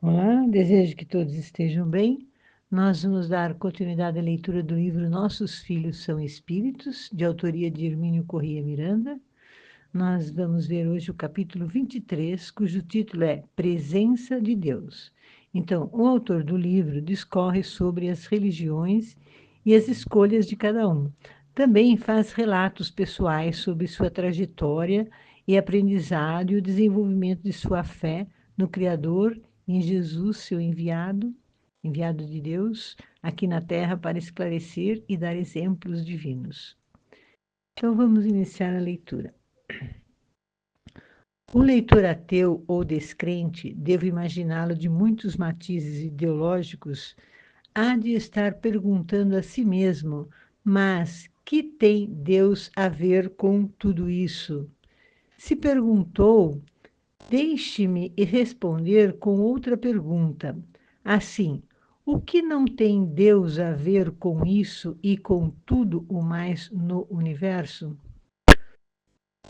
Olá, desejo que todos estejam bem. Nós vamos dar continuidade à leitura do livro Nossos Filhos São Espíritos, de autoria de Hermínio Corrêa Miranda. Nós vamos ver hoje o capítulo 23, cujo título é Presença de Deus. Então, o autor do livro discorre sobre as religiões e as escolhas de cada um. Também faz relatos pessoais sobre sua trajetória e aprendizado e o desenvolvimento de sua fé no Criador, em Jesus, seu enviado, enviado de Deus, aqui na Terra para esclarecer e dar exemplos divinos. Então, vamos iniciar a leitura. O leitor ateu ou descrente, devo imaginá-lo de muitos matizes ideológicos, há de estar perguntando a si mesmo, mas que tem Deus a ver com tudo isso? Se perguntou, deixe-me responder com outra pergunta. Assim, o que não tem Deus a ver com isso e com tudo o mais no universo?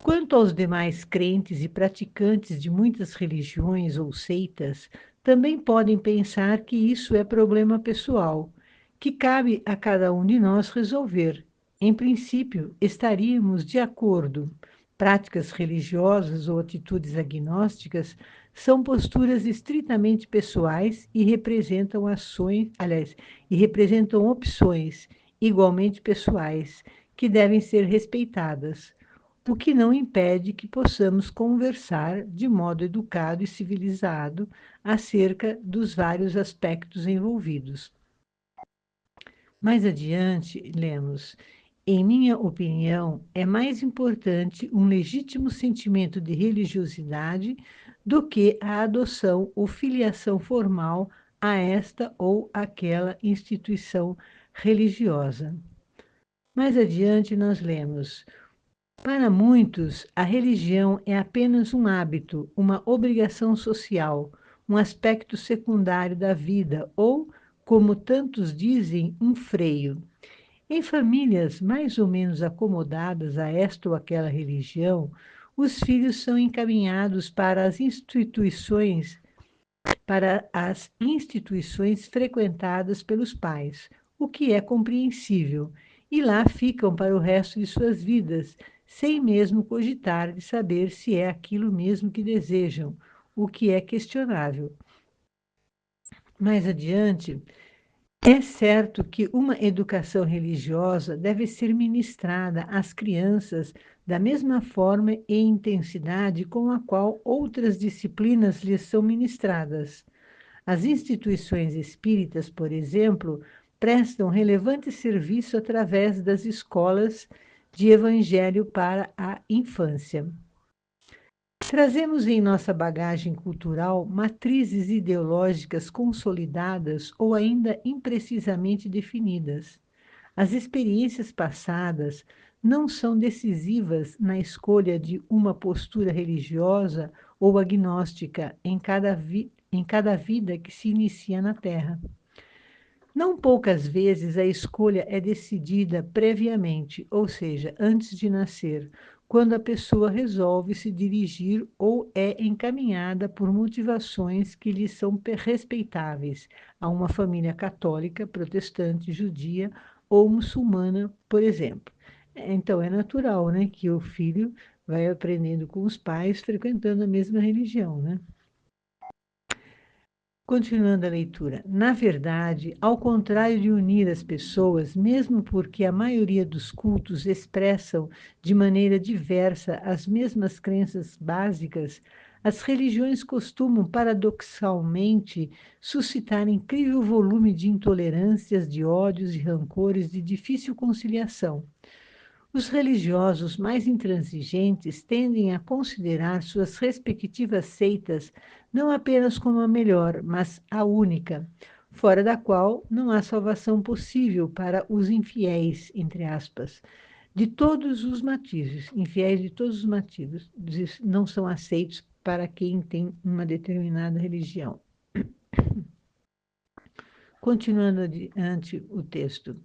Quanto aos demais crentes e praticantes de muitas religiões ou seitas, também podem pensar que isso é problema pessoal, que cabe a cada um de nós resolver. Em princípio, estaríamos de acordo. Práticas religiosas ou atitudes agnósticas são posturas estritamente pessoais e representam ações, aliás, e representam opções igualmente pessoais, que devem ser respeitadas, o que não impede que possamos conversar de modo educado e civilizado acerca dos vários aspectos envolvidos. Mais adiante, lemos: em minha opinião, é mais importante um legítimo sentimento de religiosidade do que a adoção ou filiação formal a esta ou aquela instituição religiosa. Mais adiante, nós lemos: para muitos, a religião é apenas um hábito, uma obrigação social, um aspecto secundário da vida ou, como tantos dizem, um freio. Em famílias mais ou menos acomodadas a esta ou aquela religião, os filhos são encaminhados para as instituições frequentadas pelos pais, o que é compreensível, e lá ficam para o resto de suas vidas, sem mesmo cogitar de saber se é aquilo mesmo que desejam, o que é questionável. Mais adiante, é certo que uma educação religiosa deve ser ministrada às crianças da mesma forma e intensidade com a qual outras disciplinas lhes são ministradas. As instituições espíritas, por exemplo, prestam relevante serviço através das escolas de evangelho para a infância. Trazemos em nossa bagagem cultural matrizes ideológicas consolidadas ou ainda imprecisamente definidas. As experiências passadas não são decisivas na escolha de uma postura religiosa ou agnóstica em cada vida que se inicia na Terra. Não poucas vezes a escolha é decidida previamente, ou seja, antes de nascer, quando a pessoa resolve se dirigir ou é encaminhada por motivações que lhe são respeitáveis a uma família católica, protestante, judia ou muçulmana, por exemplo. Então, é natural, né, que o filho vai aprendendo com os pais, frequentando a mesma religião, né? Continuando a leitura. Na verdade, ao contrário de unir as pessoas, mesmo porque a maioria dos cultos expressam de maneira diversa as mesmas crenças básicas, as religiões costumam, paradoxalmente, suscitar incrível volume de intolerâncias, de ódios e rancores de difícil conciliação. Os religiosos mais intransigentes tendem a considerar suas respectivas seitas não apenas como a melhor, mas a única, fora da qual não há salvação possível para os infiéis, entre aspas, de todos os matizes, infiéis de todos os matizes, não são aceitos para quem tem uma determinada religião. Continuando adiante o texto.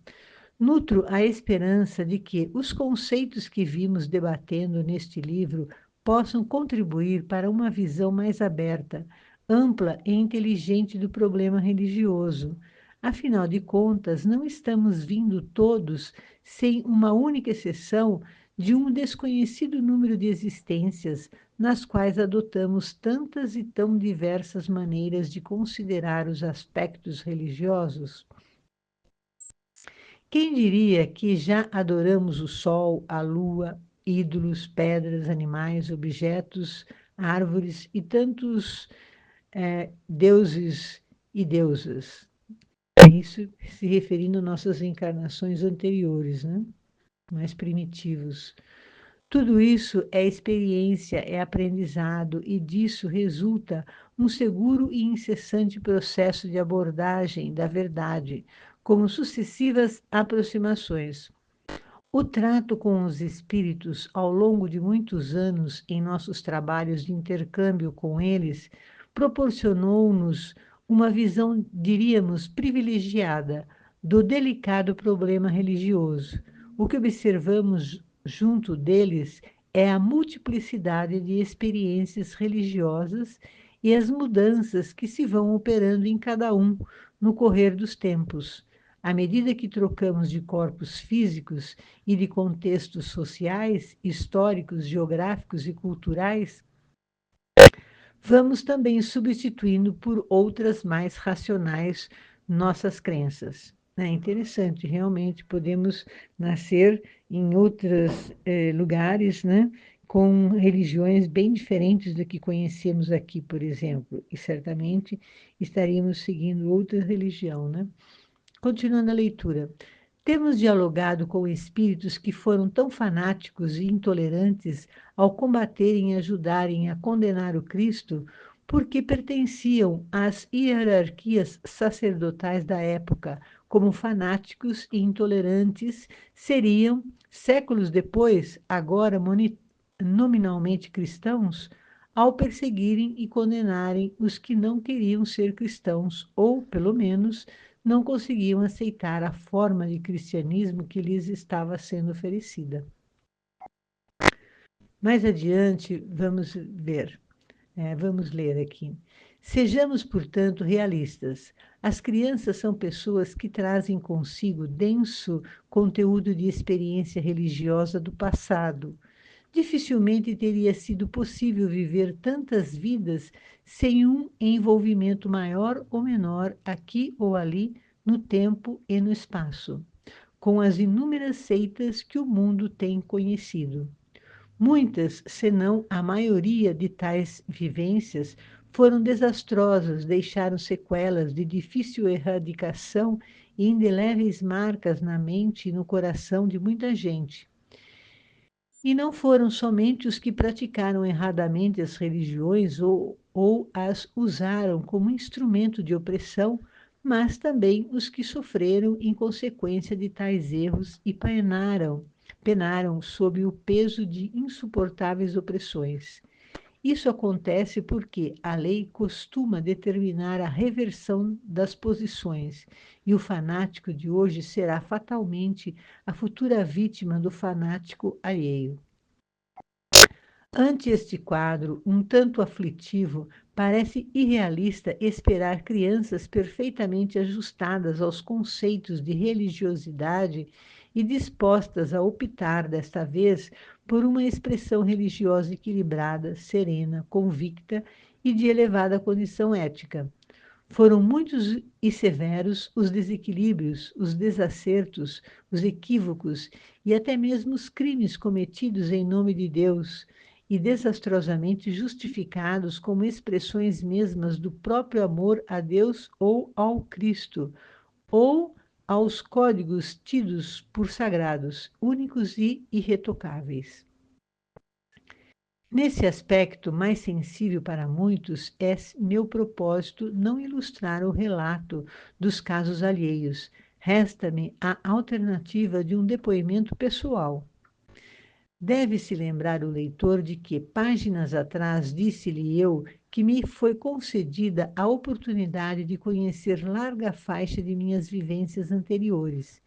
Nutro a esperança de que os conceitos que vimos debatendo neste livro possam contribuir para uma visão mais aberta, ampla e inteligente do problema religioso. Afinal de contas, não estamos vindo todos, sem uma única exceção, de um desconhecido número de existências, nas quais adotamos tantas e tão diversas maneiras de considerar os aspectos religiosos? Quem diria que já adoramos o sol, a lua, ídolos, pedras, animais, objetos, árvores e tantos deuses e deusas? Isso se referindo a nossas encarnações anteriores, né? Mais primitivos. Tudo isso é experiência, é aprendizado, e disso resulta um seguro e incessante processo de abordagem da verdade, como sucessivas aproximações. O trato com os espíritos ao longo de muitos anos em nossos trabalhos de intercâmbio com eles proporcionou-nos uma visão, diríamos, privilegiada do delicado problema religioso. O que observamos junto deles é a multiplicidade de experiências religiosas e as mudanças que se vão operando em cada um no correr dos tempos. À medida que trocamos de corpos físicos e de contextos sociais, históricos, geográficos e culturais, vamos também substituindo por outras mais racionais nossas crenças. É interessante, realmente podemos nascer em outros lugares, né, com religiões bem diferentes do que conhecemos aqui, por exemplo, e certamente estaríamos seguindo outra religião, né? Continuando a leitura. Temos dialogado com espíritos que foram tão fanáticos e intolerantes ao combaterem e ajudarem a condenar o Cristo, porque pertenciam às hierarquias sacerdotais da época, como fanáticos e intolerantes seriam, séculos depois, agora nominalmente cristãos, ao perseguirem e condenarem os que não queriam ser cristãos, ou, pelo menos, não conseguiam aceitar a forma de cristianismo que lhes estava sendo oferecida. Mais adiante, vamos ler aqui. Sejamos, portanto, realistas. As crianças são pessoas que trazem consigo denso conteúdo de experiência religiosa do passado. Dificilmente teria sido possível viver tantas vidas sem um envolvimento maior ou menor, aqui ou ali, no tempo e no espaço, com as inúmeras seitas que o mundo tem conhecido. Muitas, senão a maioria de tais vivências, foram desastrosas, deixaram sequelas de difícil erradicação e indeléveis marcas na mente e no coração de muita gente. E não foram somente os que praticaram erradamente as religiões ou as usaram como instrumento de opressão, mas também os que sofreram em consequência de tais erros e penaram sob o peso de insuportáveis opressões. Isso acontece porque a lei costuma determinar a reversão das posições, e o fanático de hoje será fatalmente a futura vítima do fanático alheio. Ante este quadro, um tanto aflitivo, parece irrealista esperar crianças perfeitamente ajustadas aos conceitos de religiosidade e dispostas a optar, desta vez, por uma expressão religiosa equilibrada, serena, convicta e de elevada condição ética. Foram muitos e severos os desequilíbrios, os desacertos, os equívocos e até mesmo os crimes cometidos em nome de Deus e desastrosamente justificados como expressões mesmas do próprio amor a Deus ou ao Cristo, ou aos códigos tidos por sagrados, únicos e irretocáveis. Nesse aspecto mais sensível para muitos, é meu propósito não ilustrar o relato dos casos alheios. Resta-me a alternativa de um depoimento pessoal. Deve-se lembrar o leitor de que, páginas atrás, disse-lhe eu que me foi concedida a oportunidade de conhecer larga faixa de minhas vivências anteriores.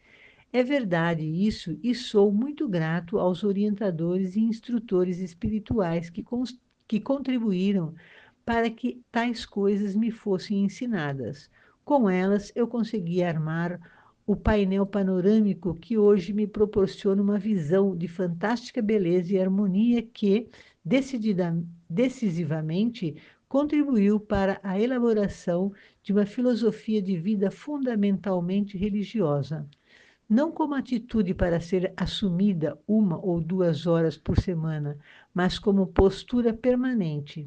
É verdade isso, e sou muito grato aos orientadores e instrutores espirituais que contribuíram para que tais coisas me fossem ensinadas. Com elas, eu consegui armar o painel panorâmico que hoje me proporciona uma visão de fantástica beleza e harmonia que, decisivamente, contribuiu para a elaboração de uma filosofia de vida fundamentalmente religiosa. Não como atitude para ser assumida 1 ou 2 horas por semana, mas como postura permanente.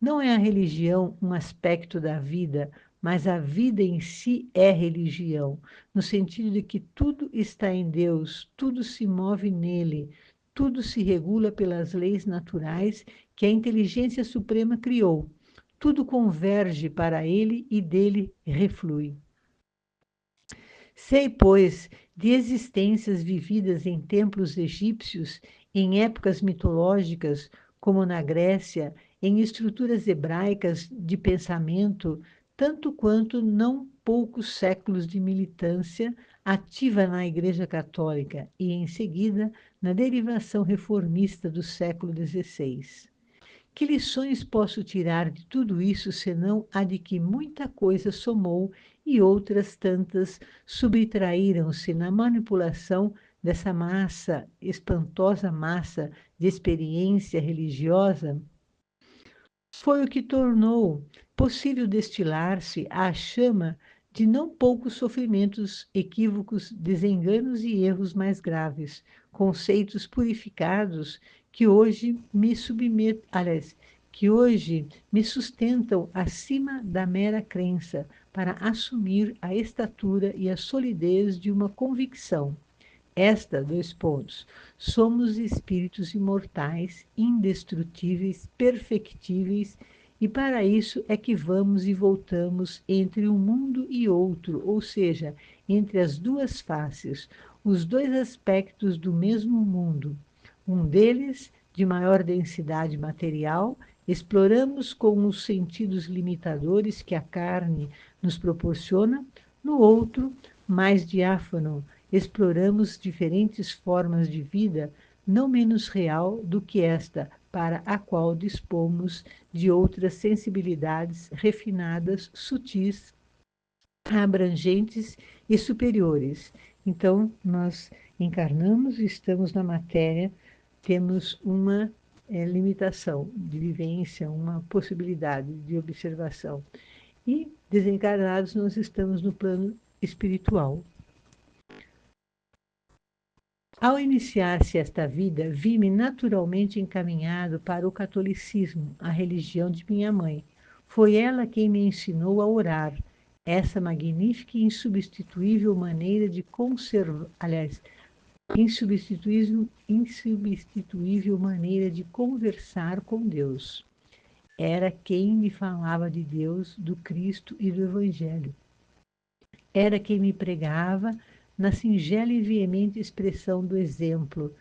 Não é a religião um aspecto da vida, mas a vida em si é religião, no sentido de que tudo está em Deus, tudo se move nele, tudo se regula pelas leis naturais que a inteligência suprema criou. Tudo converge para ele e dele reflui. Sei, pois, de existências vividas em templos egípcios, em épocas mitológicas, como na Grécia, em estruturas hebraicas de pensamento, tanto quanto não poucos séculos de militância ativa na Igreja Católica e, em seguida, na derivação reformista do século XVI. Que lições posso tirar de tudo isso, senão a de que muita coisa somou e outras tantas subtraíram-se na manipulação dessa massa, espantosa massa de experiência religiosa? Foi o que tornou possível destilar-se à chama de não poucos sofrimentos, equívocos, desenganos e erros mais graves, conceitos purificados que hoje me submeto, aliás, que hoje me sustentam acima da mera crença, para assumir a estatura e a solidez de uma convicção. Esta, 2 pontos, somos espíritos imortais, indestrutíveis, perfectíveis, e para isso é que vamos e voltamos entre um mundo e outro, ou seja, entre as duas faces, os dois aspectos do mesmo mundo. Um deles, de maior densidade material, exploramos com os sentidos limitadores que a carne nos proporciona, no outro, mais diáfano, exploramos diferentes formas de vida, não menos real do que esta, para a qual dispomos de outras sensibilidades refinadas, sutis, abrangentes e superiores. Então, nós encarnamos, estamos na matéria, temos uma limitação de vivência, uma possibilidade de observação. E desencarnados, nós estamos no plano espiritual. Ao iniciar-se esta vida, vi-me naturalmente encaminhado para o catolicismo, a religião de minha mãe. Foi ela quem me ensinou a orar, essa magnífica e insubstituível maneira de conservar, aliás, insubstituível maneira de conversar com Deus. Era quem me falava de Deus, do Cristo e do Evangelho. Era quem me pregava na singela e veemente expressão do exemplo,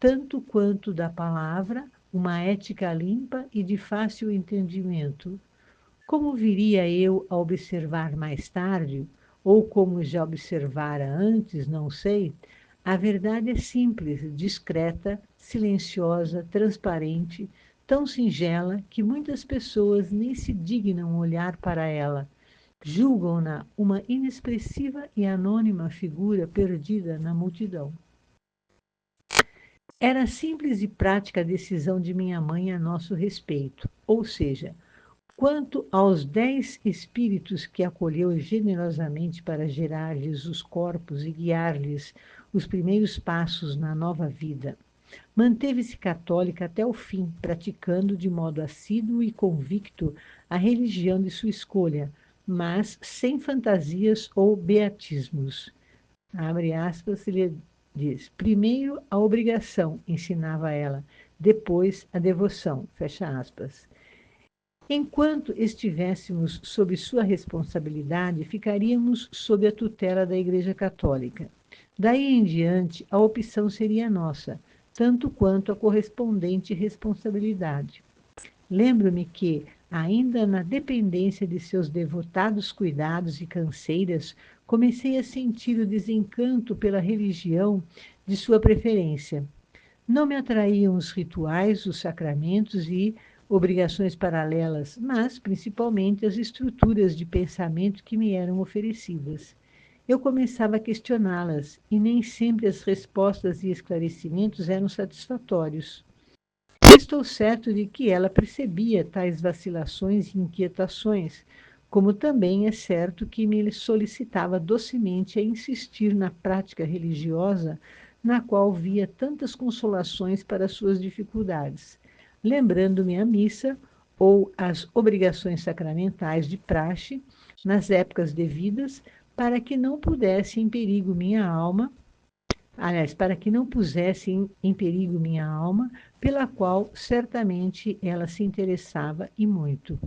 tanto quanto da palavra, uma ética limpa e de fácil entendimento. Como viria eu a observar mais tarde, ou como já observara antes, não sei, a verdade é simples, discreta, silenciosa, transparente, tão singela que muitas pessoas nem se dignam olhar para ela. Julgam-na uma inexpressiva e anônima figura perdida na multidão. Era simples e prática a decisão de minha mãe a nosso respeito, ou seja, quanto aos 10 espíritos que acolheu generosamente para gerar-lhes os corpos e guiar-lhes os primeiros passos na nova vida. Manteve-se católica até o fim, praticando de modo assíduo e convicto a religião de sua escolha, mas sem fantasias ou beatismos. Abre aspas, ele diz, primeiro a obrigação, ensinava ela, depois a devoção, fecha aspas. Enquanto estivéssemos sob sua responsabilidade, ficaríamos sob a tutela da Igreja Católica. Daí em diante, a opção seria nossa, tanto quanto a correspondente responsabilidade. Lembro-me que, ainda na dependência de seus devotados cuidados e canseiras, comecei a sentir o desencanto pela religião de sua preferência. Não me atraíam os rituais, os sacramentos e, obrigações paralelas, mas principalmente as estruturas de pensamento que me eram oferecidas. Eu começava a questioná-las, e nem sempre as respostas e esclarecimentos eram satisfatórios. Estou certo de que ela percebia tais vacilações e inquietações, como também é certo que me solicitava docemente a insistir na prática religiosa, na qual via tantas consolações para suas dificuldades, lembrando-me a missa ou as obrigações sacramentais de praxe, nas épocas devidas, para que não pudesse em perigo minha alma, aliás, para que não pusesse em perigo minha alma, pela qual certamente ela se interessava e muito.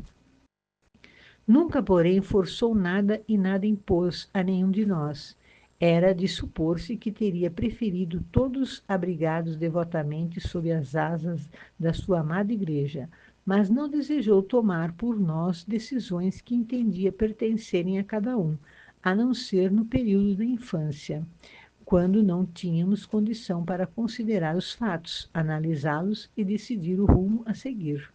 Nunca, porém, forçou nada e nada impôs a nenhum de nós. Era de supor-se que teria preferido todos abrigados devotamente sob as asas da sua amada igreja, mas não desejou tomar por nós decisões que entendia pertencerem a cada um, a não ser no período da infância, quando não tínhamos condição para considerar os fatos, analisá-los e decidir o rumo a seguir.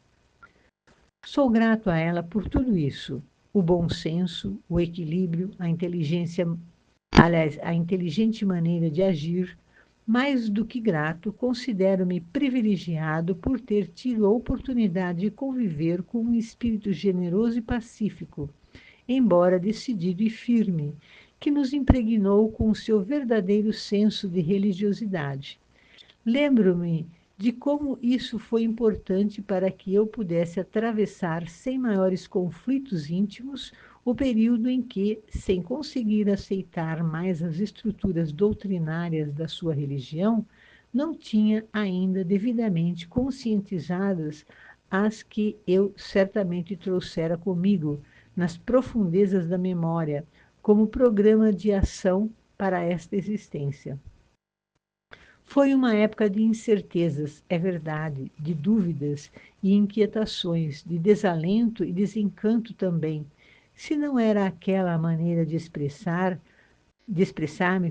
Sou grato a ela por tudo isso, o bom senso, o equilíbrio, a inteligência, aliás, a inteligente maneira de agir. Mais do que grato, considero-me privilegiado por ter tido a oportunidade de conviver com um espírito generoso e pacífico, embora decidido e firme, que nos impregnou com o seu verdadeiro senso de religiosidade. Lembro-me de como isso foi importante para que eu pudesse atravessar sem maiores conflitos íntimos o período em que, sem conseguir aceitar mais as estruturas doutrinárias da sua religião, não tinha ainda devidamente conscientizadas as que eu certamente trouxera comigo nas profundezas da memória, como programa de ação para esta existência. Foi uma época de incertezas, é verdade, de dúvidas e inquietações, de desalento e desencanto também. Se não era aquela a maneira de expressar-me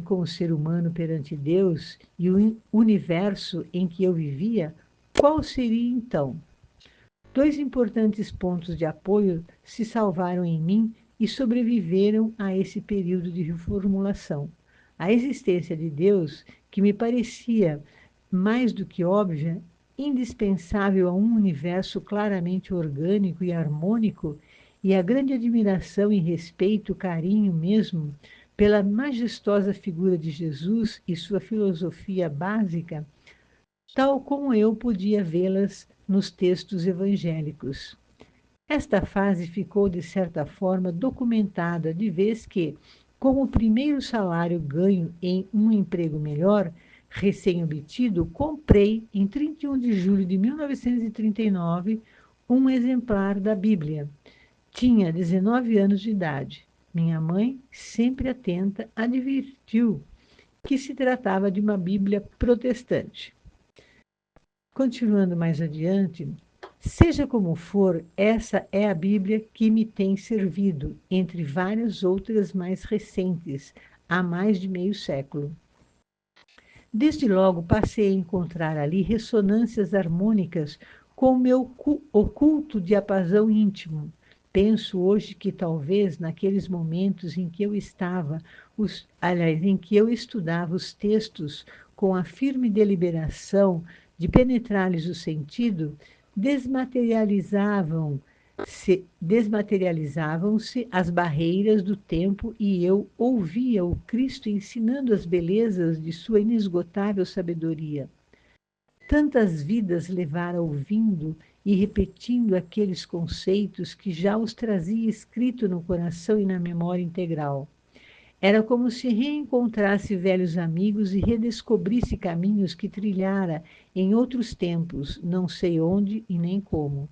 como ser humano perante Deus e o universo em que eu vivia, qual seria então? Dois importantes pontos de apoio se salvaram em mim e sobreviveram a esse período de reformulação. A existência de Deus, que me parecia mais do que óbvia, indispensável a um universo claramente orgânico e harmônico, e a grande admiração e respeito, carinho mesmo, pela majestosa figura de Jesus e sua filosofia básica, tal como eu podia vê-las nos textos evangélicos. Esta fase ficou, de certa forma, documentada, de vez que, como o primeiro salário ganho em um emprego melhor, recém-obtido, comprei, em 31 de julho de 1939, um exemplar da Bíblia. Tinha 19 anos de idade. Minha mãe, sempre atenta, advertiu que se tratava de uma Bíblia protestante. Continuando mais adiante, seja como for, essa é a Bíblia que me tem servido, entre várias outras mais recentes, há mais de meio século. Desde logo passei a encontrar ali ressonâncias harmônicas com o meu oculto diapasão íntimo. Penso hoje que talvez naqueles momentos em que eu em que eu estudava os textos com a firme deliberação de penetrar-lhes o sentido, desmaterializavam-se as barreiras do tempo e eu ouvia o Cristo ensinando as belezas de sua inesgotável sabedoria. Tantas vidas levara ouvindo e repetindo aqueles conceitos que já os trazia escrito no coração e na memória integral. Era como se reencontrasse velhos amigos e redescobrisse caminhos que trilhara em outros tempos, não sei onde e nem como.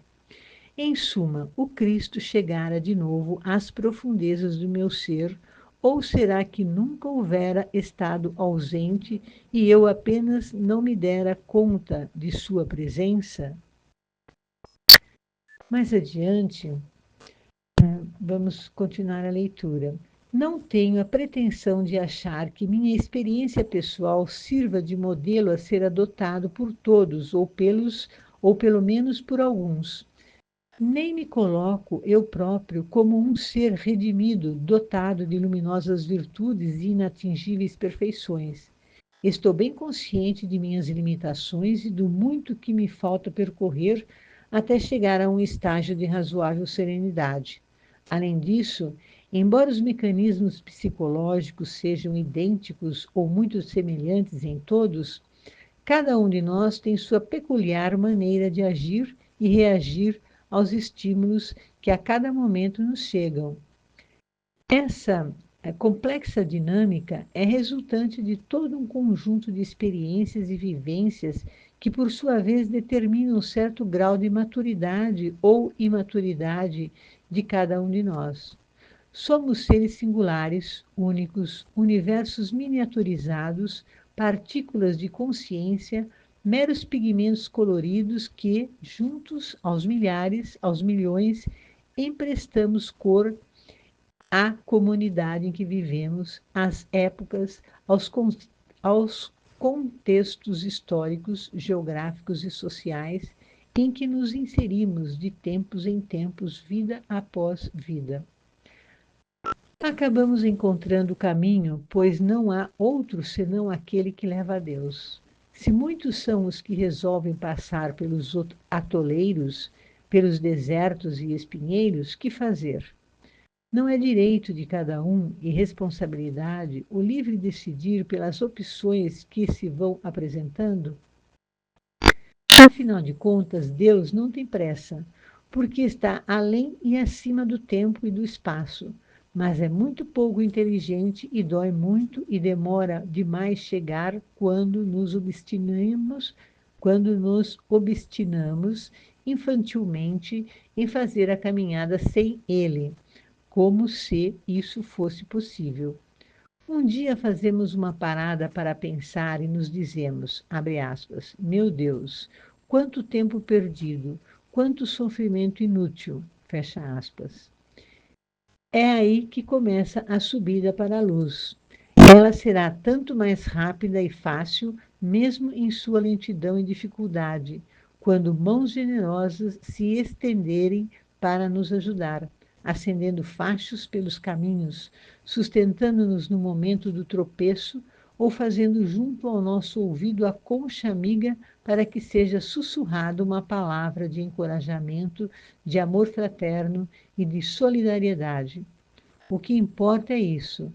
Em suma, o Cristo chegara de novo às profundezas do meu ser, ou será que nunca houvera estado ausente e eu apenas não me dera conta de sua presença? Mais adiante, vamos continuar a leitura. Não tenho a pretensão de achar que minha experiência pessoal sirva de modelo a ser adotado por todos, ou pelo menos por alguns. Nem me coloco eu próprio como um ser redimido, dotado de luminosas virtudes e inatingíveis perfeições. Estou bem consciente de minhas limitações e do muito que me falta percorrer até chegar a um estágio de razoável serenidade. Além disso, embora os mecanismos psicológicos sejam idênticos ou muito semelhantes em todos, cada um de nós tem sua peculiar maneira de agir e reagir aos estímulos que a cada momento nos chegam. Essa complexa dinâmica é resultante de todo um conjunto de experiências e vivências que, por sua vez, determinam um certo grau de maturidade ou imaturidade de cada um de nós. Somos seres singulares, únicos, universos miniaturizados, partículas de consciência, meros pigmentos coloridos que, juntos aos milhares, aos milhões, emprestamos cor à comunidade em que vivemos, às épocas, aos contextos históricos, geográficos e sociais em que nos inserimos de tempos em tempos, vida após vida. Acabamos encontrando o caminho, pois não há outro senão aquele que leva a Deus. Se muitos são os que resolvem passar pelos atoleiros, pelos desertos e espinheiros, que fazer? Não é direito de cada um e responsabilidade o livre decidir pelas opções que se vão apresentando? Afinal de contas, Deus não tem pressa, porque está além e acima do tempo e do espaço, mas é muito pouco inteligente e dói muito e demora demais chegar quando nos obstinamos infantilmente em fazer a caminhada sem Ele, como se isso fosse possível. Um dia fazemos uma parada para pensar e nos dizemos, abre aspas, meu Deus, quanto tempo perdido, quanto sofrimento inútil, fecha aspas. É aí que começa a subida para a luz. Ela será tanto mais rápida e fácil, mesmo em sua lentidão e dificuldade, quando mãos generosas se estenderem para nos ajudar, acendendo fachos pelos caminhos, sustentando-nos no momento do tropeço ou fazendo junto ao nosso ouvido a concha amiga para que seja sussurrada uma palavra de encorajamento, de amor fraterno e de solidariedade. O que importa é isso,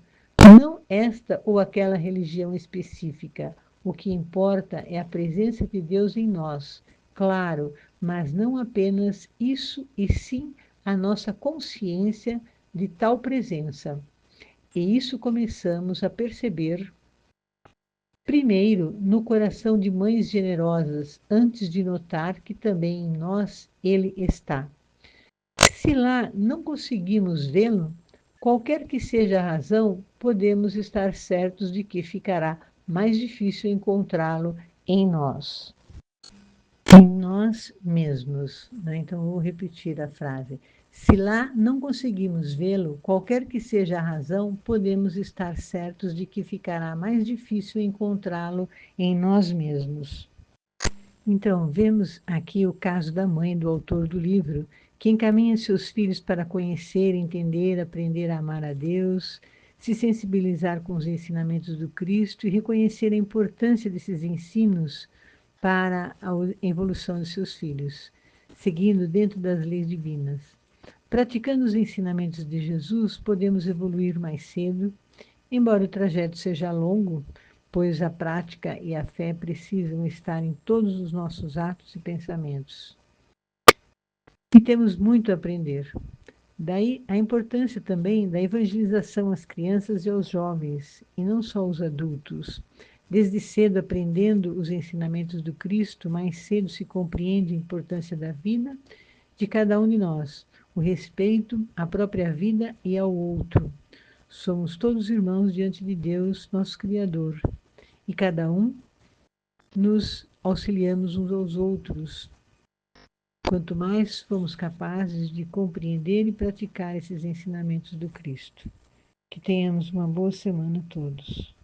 não esta ou aquela religião específica. O que importa é a presença de Deus em nós, claro, mas não apenas isso, e sim a nossa consciência de tal presença. E isso começamos a perceber primeiro no coração de mães generosas, antes de notar que também em nós ele está. Se lá não conseguimos vê-lo, qualquer que seja a razão, podemos estar certos de que ficará mais difícil encontrá-lo em nós. Em nós mesmos. Né? Então, vou repetir a frase. Se lá não conseguimos vê-lo, qualquer que seja a razão, podemos estar certos de que ficará mais difícil encontrá-lo em nós mesmos. Então, vemos aqui o caso da mãe do autor do livro, que encaminha seus filhos para conhecer, entender, aprender a amar a Deus, se sensibilizar com os ensinamentos do Cristo e reconhecer a importância desses ensinos para a evolução de seus filhos, seguindo dentro das leis divinas. Praticando os ensinamentos de Jesus, podemos evoluir mais cedo, embora o trajeto seja longo, pois a prática e a fé precisam estar em todos os nossos atos e pensamentos. E temos muito a aprender. Daí a importância também da evangelização às crianças e aos jovens, e não só aos adultos. Desde cedo, aprendendo os ensinamentos do Cristo, mais cedo se compreende a importância da vida de cada um de nós, o respeito à própria vida e ao outro. Somos todos irmãos diante de Deus, nosso Criador, e cada um nos auxiliamos uns aos outros. Quanto mais fomos capazes de compreender e praticar esses ensinamentos do Cristo. Que tenhamos uma boa semana a todos.